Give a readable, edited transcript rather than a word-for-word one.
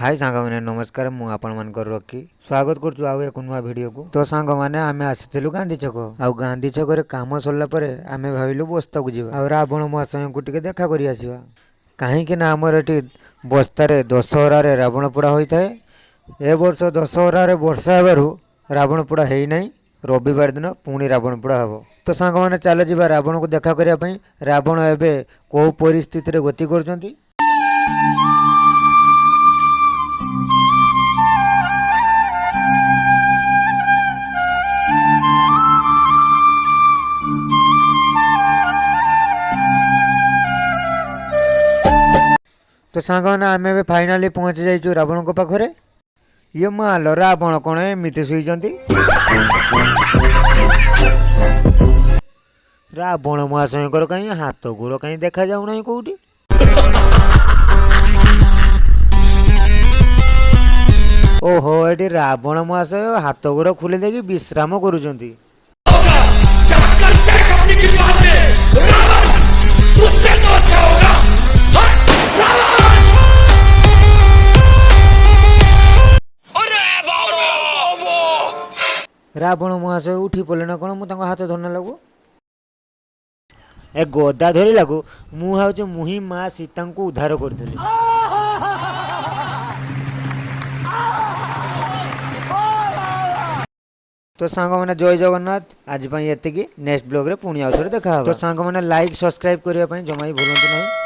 हाय सांग मैंने नमस्कार मु आपण मानकर रखी स्वागत करछु आउ एक नुआ वीडियो को। तो सांग माने आमे आसीथिलु गांधी छक आउ गांधी छक रे काम सरला परे आमे भाबिलु बस्ता को जीवा आ रावण महाशय को टिके देखा करि आसीबा काहे कि ना हमर एठी बस्ता रे दशहरा रे रावण पोड़ा होई थाए। ए वर्ष दशहरा रे वर्षा हेबारु रावण पोड़ा हेई नै रविवार दिन पुणी रावण पोड़ा हबो। तो सांग माने चल जीवा रावण को देखा करिया पई रावण एबे को परिस्थिति रे गति करचंती। तो सांग आम ए फाइनाली पहुँची जाइचु रावण को पाखरे। ये माल रावण कौन एमती शुईचंती। रावण महाशय कहीं हाथ गोड़ कहीं देखा जाऊ ना कौटी। ओहो एटी रावण महाशय हाथ गोड़ खुले देखी विश्राम करुचंती। रावण महाशय उठी पड़े ना कौन मुझे हाथ धरना लगू ए गदा धरी लगू मुही माँ सीता को उद्धार करी। तो सांग मैंने जय जगन्नाथ आज ये नेक्स्ट ब्लॉग रे पुणी आउ थे देखा। तो सांग मैंने लाइक सब्सक्राइब करने जमा ही भूलु नहीं।